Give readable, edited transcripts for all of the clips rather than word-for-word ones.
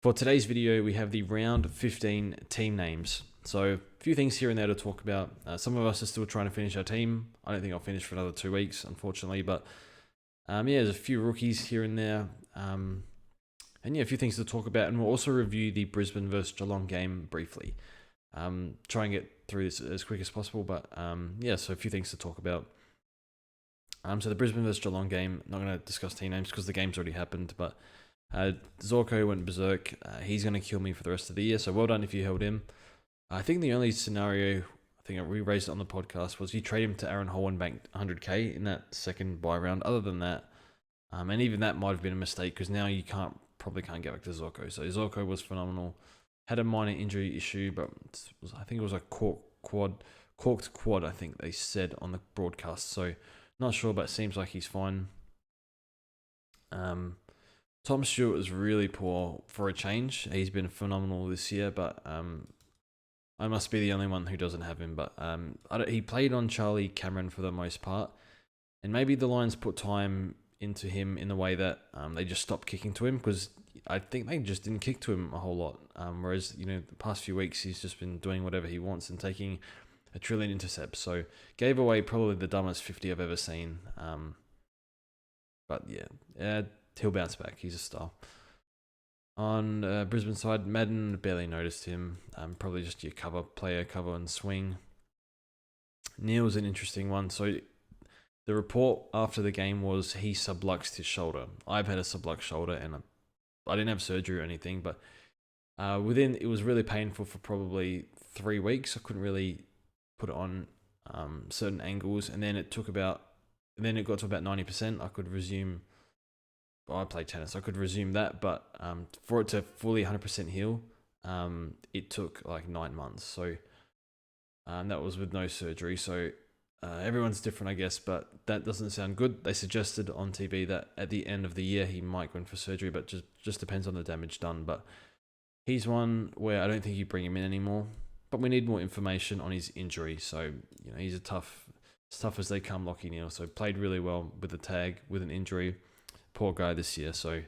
For today's video, we have the round 15 team names. So a few things here and there to talk about. Some of us are still trying to finish our team. I don't think I'll finish for another 2 weeks, unfortunately. But yeah, there's a few rookies here and there. And yeah, a few things to talk about. And we'll also review the Brisbane versus Geelong game briefly. Try and get through this as quick as possible. But yeah, so a few things to talk about. So the Brisbane versus Geelong game, not going to discuss team names because the game's already happened. But Zorko went berserk. He's going to kill me for the rest of the year. So well done if you held him. I think the only scenario, I think we raised it on the podcast, was you trade him to Aaron Hall and banked 100k in that second buy round. Other than that, and even that might have been a mistake because now you probably can't get back to Zorko. So Zorko was phenomenal. Had a minor injury issue, but I think it was a corked quad, I think they said on the broadcast. So not sure, but it seems like he's fine. Tom Stewart was really poor for a change. He's been phenomenal this year, but I must be the only one who doesn't have him. But he played on Charlie Cameron for the most part, and maybe the Lions put time into him in the way that they just stopped kicking to him, because I think they just didn't kick to him a whole lot. Whereas the past few weeks he's just been doing whatever he wants and taking a trillion intercepts. So gave away probably the dumbest 50 I've ever seen. But yeah, he'll bounce back. He's a star. On Brisbane side, Madden barely noticed him. Probably just your cover and swing. Neil's an interesting one. So the report after the game was he subluxed his shoulder. I've had a subluxed shoulder and I didn't have surgery or anything, but it was really painful for probably 3 weeks. I couldn't really put it on certain angles, and then it got to about 90%. I could resume. Well, I played tennis. I could resume that, but for it to fully 100% heal, it took like 9 months. So that was with no surgery. So everyone's different, I guess, but that doesn't sound good. They suggested on TV that at the end of the year he might go in for surgery, but just depends on the damage done. But he's one where I don't think you bring him in anymore. But we need more information on his injury. So he's as tough as they come, Lachie Neale. So played really well with the tag with an injury. Poor guy this year. So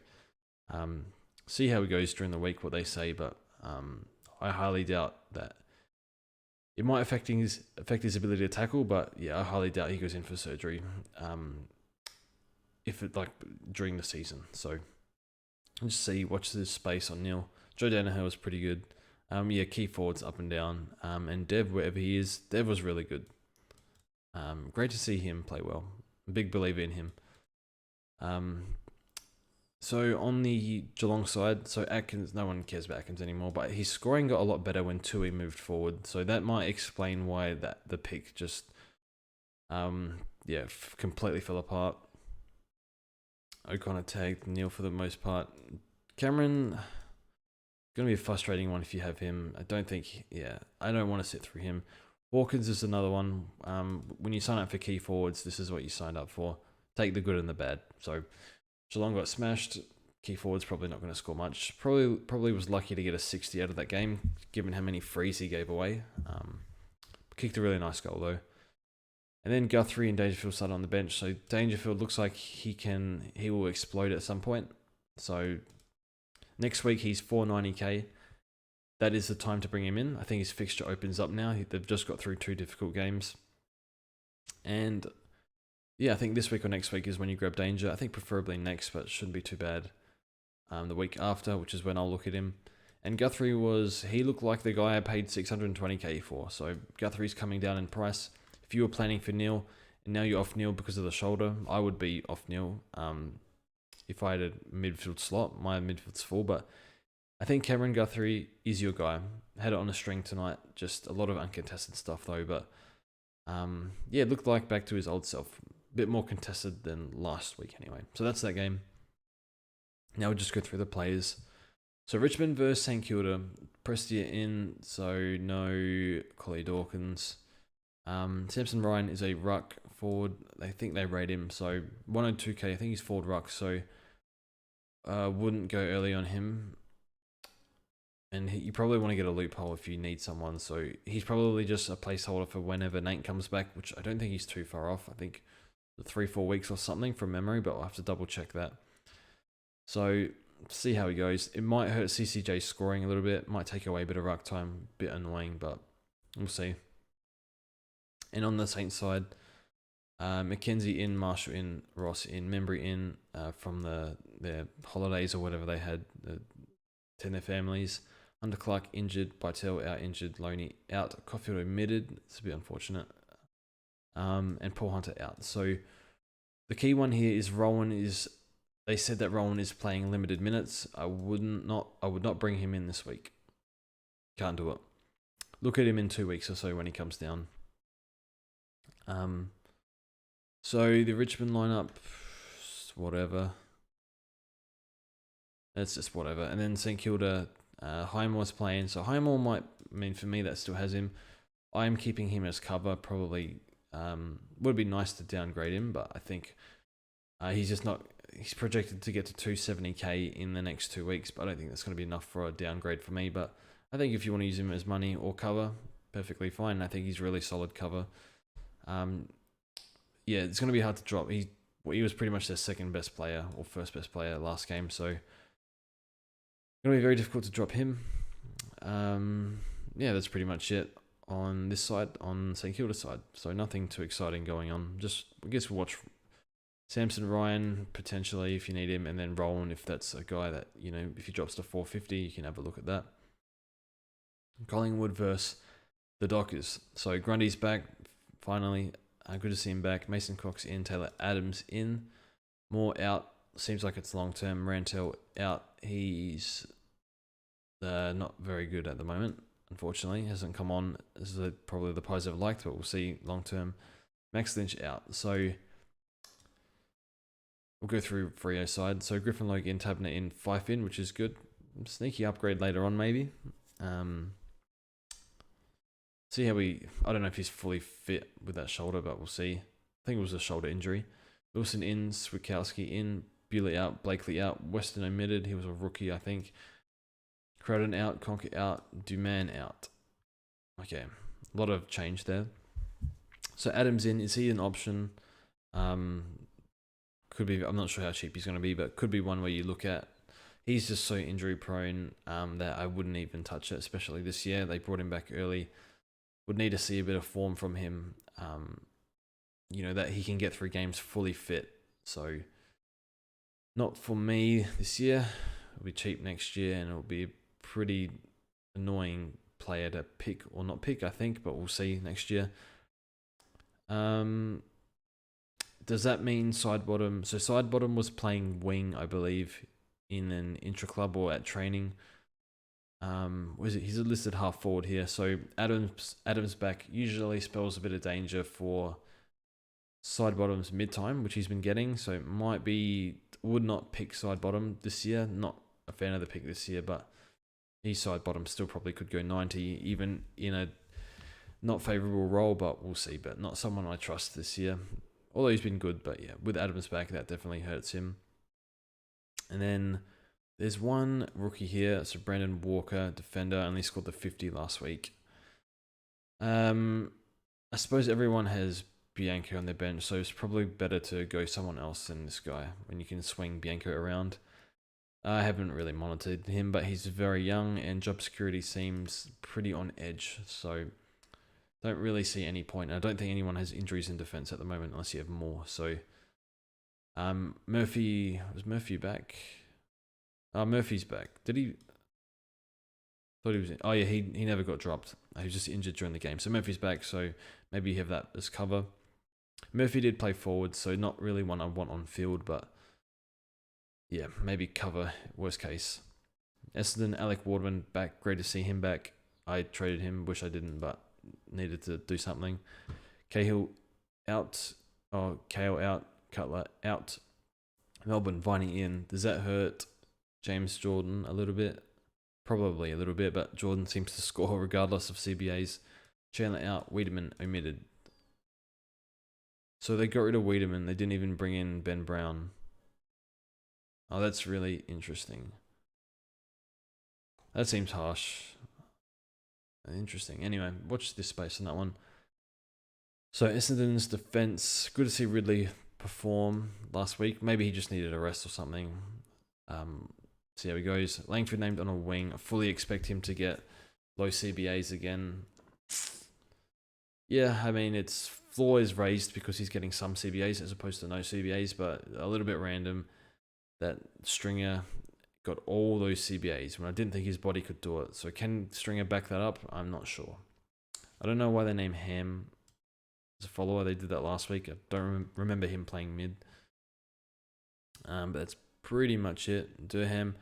see how he goes during the week, what they say. But I highly doubt that. It might affect his ability to tackle, but yeah, I highly doubt he goes in for surgery. During the season. So just watch this space on Neil. Joe Danaher was pretty good. Key forwards up and down. And Dev, wherever he is, Dev was really good. Great to see him play well. Big believer in him. So on the Geelong side, so Atkins, no one cares about Atkins anymore, but his scoring got a lot better when Tui moved forward. So that might explain why the pick just completely fell apart. O'Connor tagged Neil for the most part. Cameron, gonna be a frustrating one if you have him. I don't want to sit through him. Hawkins is another one. When you sign up for key forwards, this is what you signed up for. Take the good and the bad. So Geelong got smashed. Key forward's probably not going to score much. Probably was lucky to get a 60 out of that game, given how many frees he gave away. Kicked a really nice goal though. And then Guthrie and Dangerfield started on the bench. So Dangerfield looks like he will explode at some point. So next week he's 490k. That is the time to bring him in. I think his fixture opens up now. They've just got through 2 difficult games. And yeah, I think this week or next week is when you grab Danger. I think preferably next, but it shouldn't be too bad. The week after, which is when I'll look at him. And Guthrie he looked like the guy I paid 620k for. So Guthrie's coming down in price. If you were planning for Neil, and now you're off Neil because of the shoulder, I would be off Neil. If I had a midfield slot, my midfield's full, but I think Cameron Guthrie is your guy. Had it on a string tonight. Just a lot of uncontested stuff though, but it looked like back to his old self. Bit more contested than last week anyway. So that's that game. Now we'll just go through the players. So Richmond versus St Kilda. Prestia in, so no Collie Dawkins. Samson Ryan is a ruck forward. They think they rate him. So 102k, I think he's forward ruck. So wouldn't go early on him. And you probably want to get a loophole if you need someone. So he's probably just a placeholder for whenever Nate comes back, which I don't think he's too far off. I think 3-4 weeks or something from memory, but I'll have to double check that. So see how he goes. It might hurt CCJ scoring a little bit. Might take away a bit of ruck time. Bit annoying, but we'll see. And on the Saints side, Mackenzie in, Marshall in, Ross in, Membry in from their holidays or whatever they had to their families. Under Clark injured, Bytel out injured, Loney out, Caulfield omitted. It's a bit unfortunate. And Paul Hunter out. So the key one here is Rowan is. They said that Rowan is playing limited minutes. I would not bring him in this week. Can't do it. Look at him in 2 weeks or so when he comes down. So the Richmond lineup, whatever. It's just whatever. And then St Kilda, Highmore's playing. So Highmore might, for me, that still has him. I'm keeping him as cover. Probably would be nice to downgrade him, but I think he's just not. He's projected to get to 270k in the next 2 weeks, but I don't think that's going to be enough for a downgrade for me. But I think if you want to use him as money or cover, perfectly fine. I think he's really solid cover. Yeah, it's going to be hard to drop. He was pretty much their second best player or first best player last game, so it's going to be very difficult to drop him. Yeah, that's pretty much it on this side, on St Kilda side. So nothing too exciting going on. Just, I guess we'll watch Samson Ryan potentially if you need him, and then Rowan if that's a guy that, if he drops to 450, you can have a look at that. Collingwood versus the Dockers. So Grundy's back, finally. Good to see him back. Mason Cox in, Taylor Adams in. Moore out. Seems like it's long term. Rantel out. He's not very good at the moment, unfortunately. Hasn't come on as probably the Pies have liked, but we'll see long term. Max Lynch out. So we'll go through Freo side. So Griffin Logue in, Tabner in, Fife in, which is good. Sneaky upgrade later on, maybe. See how I don't know if he's fully fit with that shoulder, but we'll see. I think it was a shoulder injury. Wilson in, Swikowski in, Bewley out, Blakely out, Weston omitted. He was a rookie, I think. Crowden out, Conker out, Duman out. Okay, a lot of change there. So Adams in, is he an option? Could be, I'm not sure how cheap he's going to be, but could be one where you look at. He's just so injury prone that I wouldn't even touch it, especially this year. They brought him back early. Would need to see a bit of form from him, that he can get through games fully fit. So, not for me this year. It'll be cheap next year, and it'll be a pretty annoying player to pick or not pick, I think, but we'll see next year. Does that mean Sidebottom? So Sidebottom was playing wing, I believe, in an intra-club or at training. He's listed half forward here. So Adams back usually spells a bit of danger for Sidebottom's mid-time, which he's been getting. So it would not pick Sidebottom this year. Not a fan of the pick this year, but his Sidebottom still probably could go 90, even in a not favourable role, but we'll see. But not someone I trust this year. Although he's been good, but yeah, with Adams back, that definitely hurts him. And then there's one rookie here. So Brandon Walker, defender, only scored the 50 last week. I suppose everyone has Bianco on their bench, so it's probably better to go someone else than this guy when you can swing Bianco around. I haven't really monitored him, but he's very young and job security seems pretty on edge. So don't really see any point. I don't think anyone has injuries in defense at the moment unless you have more. So Murphy, was Murphy back? Murphy's back. Did he? Thought he was in. Oh yeah, he never got dropped. He was just injured during the game. So Murphy's back, so maybe you have that as cover. Murphy did play forward, so not really one I want on field, but yeah, maybe cover, worst case. Essendon, Alec Wardman back. Great to see him back. I traded him, wish I didn't, but needed to do something. Cahill out. Oh, Cahill out. Cutler out. Melbourne, Viney in. Does that hurt James Jordan a little bit? Probably a little bit, but Jordan seems to score regardless of CBAs. Chandler out. Wiedemann omitted. So they got rid of Wiedemann. They didn't even bring in Ben Brown. Oh, that's really interesting. That seems harsh. Interesting. Anyway, watch this space on that one. So Essendon's defense. Good to see Ridley perform last week. Maybe he just needed a rest or something. See how he goes. Langford named on a wing. I fully expect him to get low CBAs again. Yeah, I mean, its floor is raised because he's getting some CBAs as opposed to no CBAs, but a little bit random that Stringer got all those CBAs when I didn't think his body could do it. So can Stringer back that up? I'm not sure. I don't know why they named Ham as a follower. They did that last week. I don't remember him playing mid. But that's pretty much it. Durham.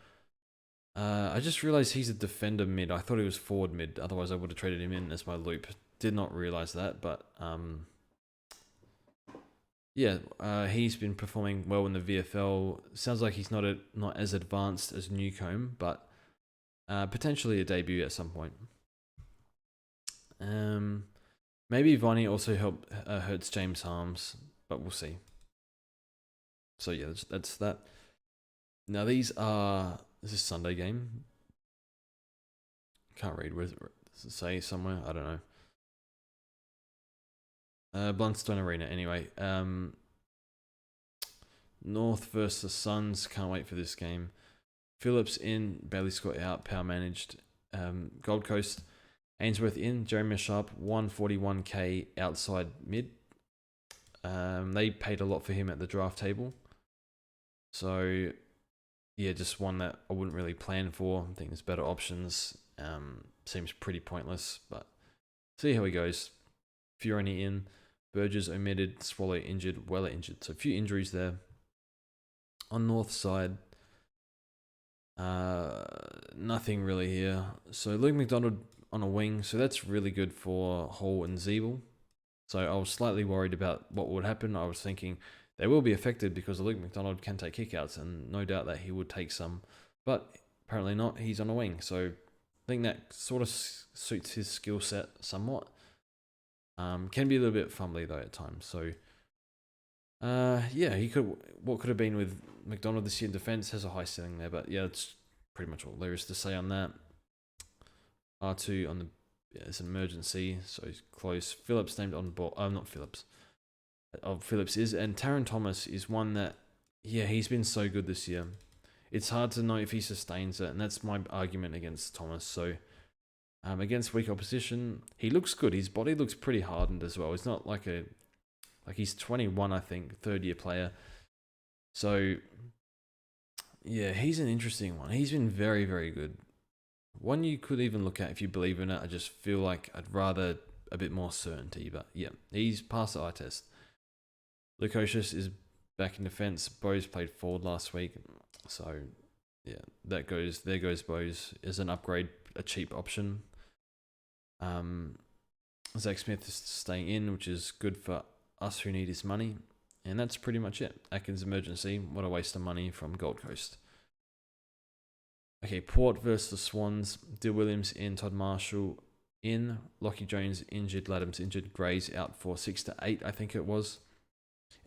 I just realized he's a defender mid. I thought he was forward mid. Otherwise, I would have traded him in as my loop. Did not realize that, but yeah, he's been performing well in the VFL. Sounds like he's not as advanced as Newcombe, but potentially a debut at some point. Maybe Viney also hurts James Harms, but we'll see. So yeah, that's that. Now this is Sunday game. Can't read. Where does it say somewhere? I don't know. Blundstone Arena. Anyway, North versus Suns. Can't wait for this game. Phillips in, Bailey Scott out, power managed. Gold Coast, Ainsworth in, Jeremy Sharp, 141k outside mid. They paid a lot for him at the draft table. So, yeah, just one that I wouldn't really plan for. I think there's better options. Seems pretty pointless, but see how he goes. Fiorani in, Burgess omitted, Swallow injured, Weller injured. So a few injuries there. On North side, nothing really here. So Luke McDonald on a wing, so that's really good for Hall and Zeeble. So I was slightly worried about what would happen. I was thinking they will be affected because Luke McDonald can take kickouts, and no doubt that he would take some, but apparently not. He's on a wing, so I think that sort of suits his skill set somewhat. Can be a little bit fumbly though at times. So, yeah, what could have been with McDonald this year in defense has a high ceiling there, but yeah, that's pretty much all there is to say on that. R2 on the it's an emergency, so he's close. Phillips named on ball. Not Phillips. Phillips is, and Taron Thomas is one that, yeah, he's been so good this year. It's hard to know if he sustains it, and that's my argument against Thomas. So, against weak opposition, he looks good. His body looks pretty hardened as well. It's not like he's 21, I think, third-year player. So, yeah, he's an interesting one. He's been very, very good. One you could even look at if you believe in it. I just feel like I'd rather a bit more certainty, but yeah, he's passed the eye test. Lukosius is back in defense. Bose played forward last week, so yeah, there goes Bose as an upgrade, a cheap option. Zach Smith is staying in, which is good for us who need his money, and that's pretty much it. Atkins emergency, what a waste of money from Gold Coast. Okay, Port versus the Swans. Dill Williams in, Todd Marshall in, Lockie Jones injured, Laddams injured, Gray's out for 6 to 8, I think it was.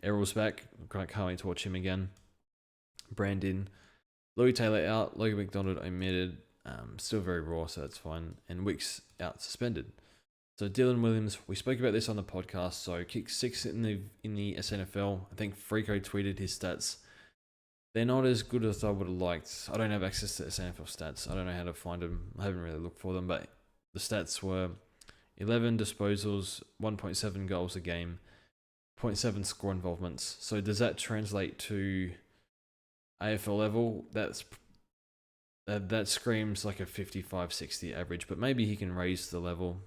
Errol's back. Can't wait to watch him again. Brandon. Louis Taylor out. Logan McDonald omitted. Still very raw, so that's fine. And Wicks out suspended. So Dylan Williams, we spoke about this on the podcast. So kick 6 in the SNFL. I think Freako tweeted his stats. They're not as good as I would have liked. I don't have access to SNFL stats. I don't know how to find them. I haven't really looked for them, but the stats were 11 disposals, 1.7 goals a game, 0.7 score involvements. So does that translate to AFL level? That screams like a 55-60 average, but maybe he can raise the level.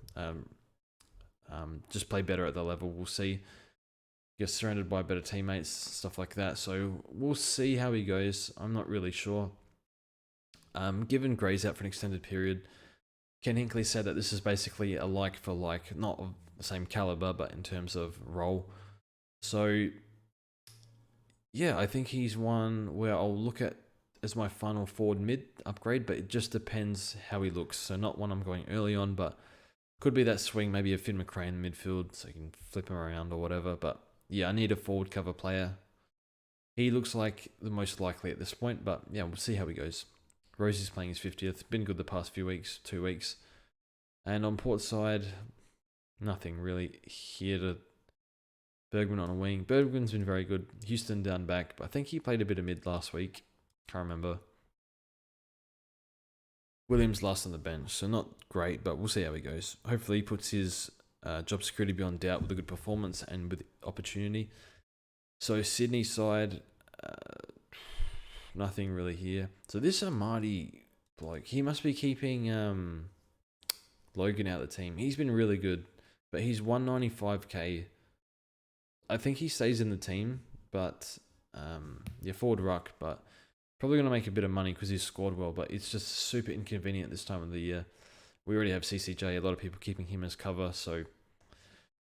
Just play better at the level. We'll see. Gets surrounded by better teammates, stuff like that. So we'll see how he goes. I'm not really sure. Given Gray's out for an extended period, Ken Hinkley said that this is basically a like for like, not of the same caliber, but in terms of role. So, yeah, I think he's one where I'll look at as my final forward mid upgrade, but it just depends how he looks. So not one I'm going early on, but could be that swing, maybe a Finn McRae in midfield, so you can flip him around or whatever. But yeah, I need a forward cover player. He looks like the most likely at this point, but yeah, we'll see how he goes. Rosie's playing his 50th. Been good the past few weeks, 2 weeks. And on Port side, nothing really here to... Bergman on a wing. Bergman's been very good. Houston down back, but I think he played a bit of mid last week. Can't remember. Williams last on the bench, so not great, but we'll see how he goes. Hopefully he puts his job security beyond doubt with a good performance and with opportunity. So Sydney side, nothing really here. So this Amadi bloke, he must be keeping Logan out of the team. He's been really good, but he's 195k. I think he stays in the team, but forward ruck, but probably going to make a bit of money because he's scored well, but it's just super inconvenient this time of the year. We already have CCJ, a lot of people keeping him as cover, so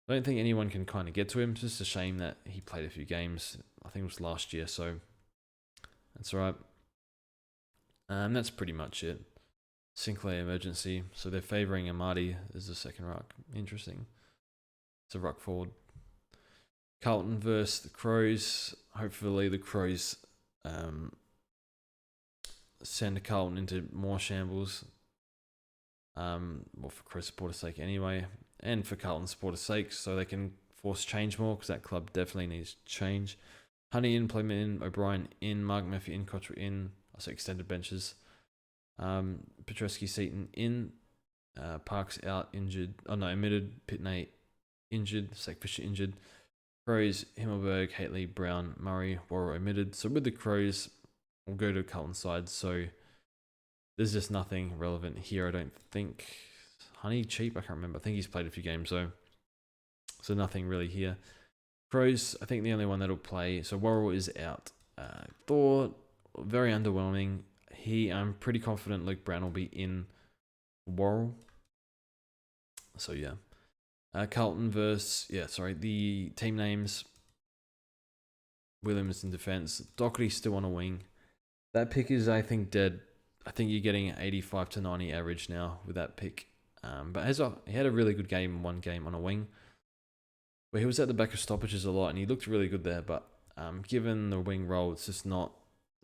I don't think anyone can kind of get to him. It's just a shame that he played a few games. I think it was last year, so that's all right. That's pretty much it. Sinclair emergency, so they're favouring Amadi as the second ruck. Interesting. It's a ruck forward. Carlton versus the Crows. Hopefully the Crows send Carlton into more shambles. For Crow supporters' sake anyway, and for Carlton supporters' sake, so they can force change more, because that club definitely needs change. Honey in, Playman in, O'Brien in, Mark Murphy in, Cottrell in, also extended benches. Petreski Seaton in, Parks out, injured. Omitted. Pitney injured, Sack Fisher injured. Crows, Himmelberg, Haitley, Brown, Murray, Worrell omitted. So with the Crows, we'll go to Carlton side. So there's just nothing relevant here, I don't think. Honey cheap, I can't remember. I think he's played a few games though. So nothing really here. Crows, I think the only one that'll play. So Worrell is out. Thor, very underwhelming. I'm pretty confident Luke Brown will be in Worrell. So yeah. Carlton versus, the team names. Williams in defense. Doherty still on a wing. That pick is, I think, dead. I think you're getting an 85 to 90 average now with that pick. But he had a really good game, one game on a wing, where he was at the back of stoppages a lot, and he looked really good there. But given the wing role, it's just not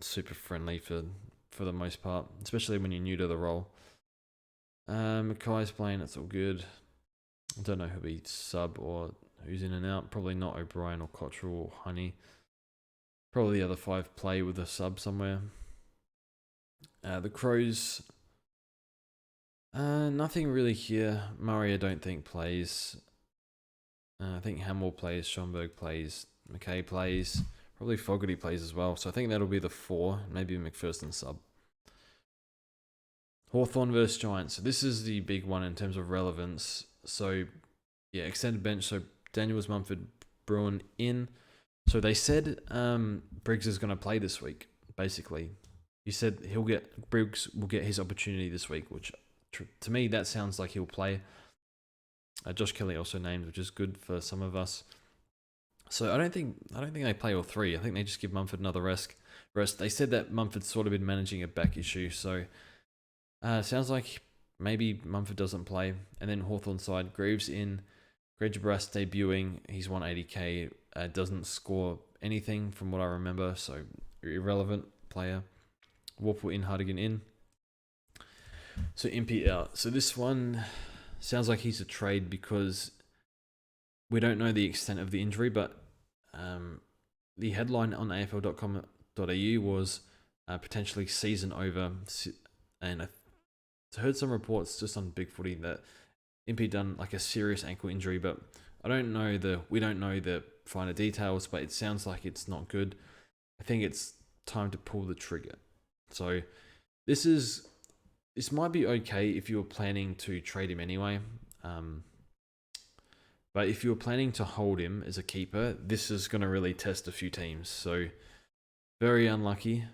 super friendly for the most part, especially when you're new to the role. Mackay's playing, that's all good. I don't know who'll be sub or who's in and out. Probably not O'Brien or Cottrell or Honey. Probably the other five play with a sub somewhere. The Crows, nothing really here. Murray, I don't think plays. I think Hamill plays, Schomburg plays, McKay plays, probably Fogarty plays as well. So I think that'll be the 4, maybe McPherson sub. Hawthorn versus Giants. So this is the big one in terms of relevance. So, extended bench. So Daniels, Mumford, Bruin in. So they said Briggs is going to play this week, basically. He said Briggs will get his opportunity this week, which to me, that sounds like he'll play. Josh Kelly also named, which is good for some of us. So I don't think they play all 3. I think they just give Mumford another rest. They said that Mumford's sort of been managing a back issue, so sounds like maybe Mumford doesn't play. And then Hawthorn side, Greaves in, Greg Brass debuting. He's 180k, doesn't score anything from what I remember, so irrelevant player. Warple in, Hardigan in. So Impey out. So this one sounds like he's a trade because we don't know the extent of the injury, but the headline on afl.com.au was potentially season over. And I heard some reports just on Big Footy that Impey done like a serious ankle injury, but we don't know the finer details, but it sounds like it's not good. I think it's time to pull the trigger. So this might be okay if you were planning to trade him anyway. But if you're planning to hold him as a keeper, this is going to really test a few teams. So very unlucky,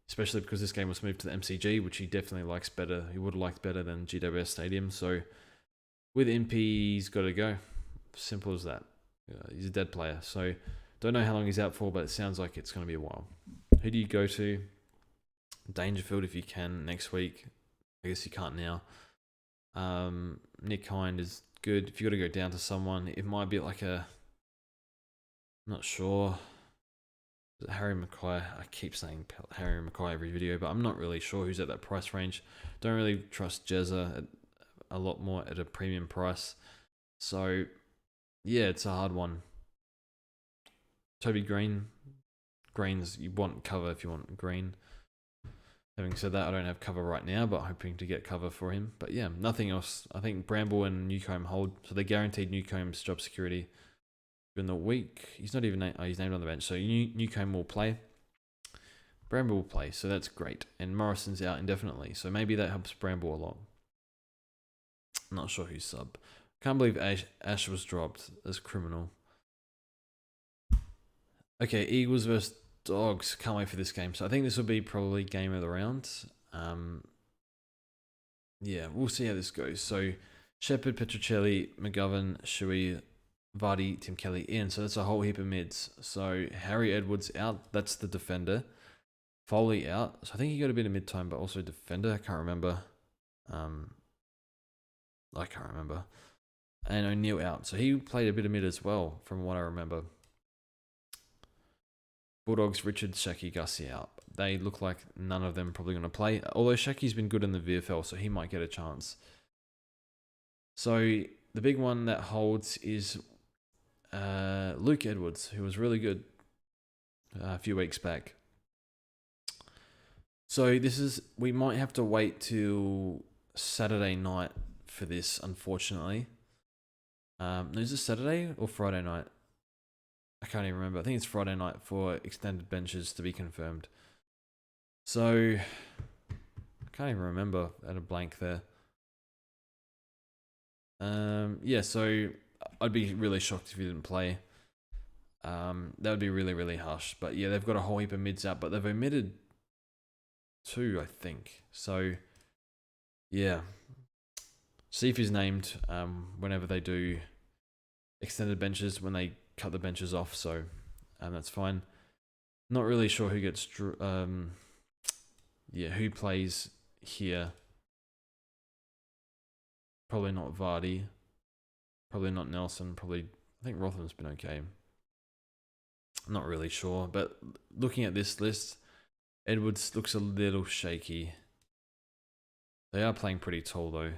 especially because this game was moved to the MCG, which he definitely likes better. He would have liked better than GWS Stadium. So with MP, he's got to go. Simple as that. He's a dead player. So don't know how long he's out for, but it sounds like it's going to be a while. Who do you go to? Dangerfield if you can next week. I guess you can't now. Nick Hind is good. If you got to go down to someone, it might be like I'm not sure. Harry Mackay. I keep saying Harry Mackay every video, but I'm not really sure who's at that price range. Don't really trust Jezza a lot more at a premium price. So yeah, it's a hard one. Toby Green's you want cover if you want Green. Having said that, I don't have cover right now, but hoping to get cover for him. But yeah, nothing else. I think Bramble and Newcombe hold, so they guaranteed Newcombe's job security in the week. He's not even he's named on the bench, so Newcombe will play. Bramble will play, so that's great. And Morrison's out indefinitely, so maybe that helps Bramble a lot. I'm not sure who's sub. Can't believe Ash was dropped. That's criminal. Okay, Eagles versus Dogs. Can't wait for this game. So I think this will be probably game of the round. Yeah, we'll see how this goes. So Shepherd, Petruccelli, McGovern, Shuey, Vardy, Tim Kelly in. So that's a whole heap of mids. So Harry Edwards out. That's the defender. Foley out. So I think he got a bit of mid time, but also defender. I can't remember. And O'Neill out. So he played a bit of mid as well, from what I remember. Bulldogs, Richard, Shaki, Gussie out. They look like none of them probably going to play. Although Shaki's been good in the VFL, so he might get a chance. So the big one that holds is Luke Edwards, who was really good a few weeks back. So we might have to wait till Saturday night for this, unfortunately. Is it Saturday or Friday night? I can't even remember. I think it's Friday night for extended benches to be confirmed. So, I can't even remember. I had a blank there. Yeah, so I'd be really shocked if he didn't play. That would be really, really harsh. But yeah, they've got a whole heap of mids out, but they've omitted 2, I think. So, yeah. See if he's named whenever they do extended benches, when they cut the benches off, so that's fine. Not really sure who gets who plays here. Probably not Vardy, probably not Nelson, I think Rotham's been okay. Not really sure, but looking at this list, Edwards looks a little shaky. They are playing pretty tall though,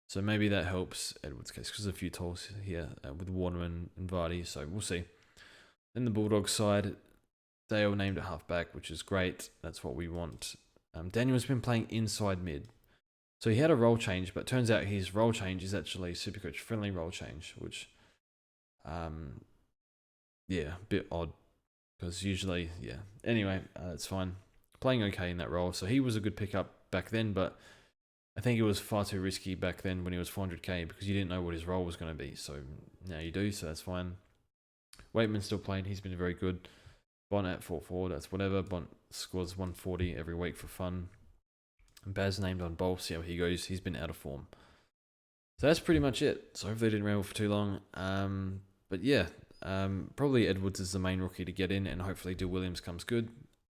so maybe that helps Edwards' case, because there's a few talls here with Waterman and Vardy, so we'll see. Then the Bulldogs side, Dale named at halfback, which is great. That's what we want. Daniel's been playing inside mid. So he had a role change, but turns out his role change is actually Supercoach friendly role change, which, yeah, a bit odd, because usually, yeah. Anyway, it's fine. Playing okay in that role. So he was a good pickup back then, but I think it was far too risky back then when he was 400k, because you didn't know what his role was going to be. So now you do, so that's fine. Waitman's still playing. He's been very good. Bont at 4-4, that's whatever. Bont scores 140 every week for fun. And Baz named on bowl, see how he goes. He's been out of form. So that's pretty much it. So hopefully they didn't ramble for too long. But yeah, probably Edwards is the main rookie to get in, and hopefully Dill Williams comes good.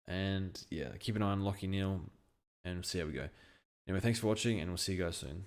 And yeah, keep an eye on Lockie Neal and see how we go. Anyway, thanks for watching, and we'll see you guys soon.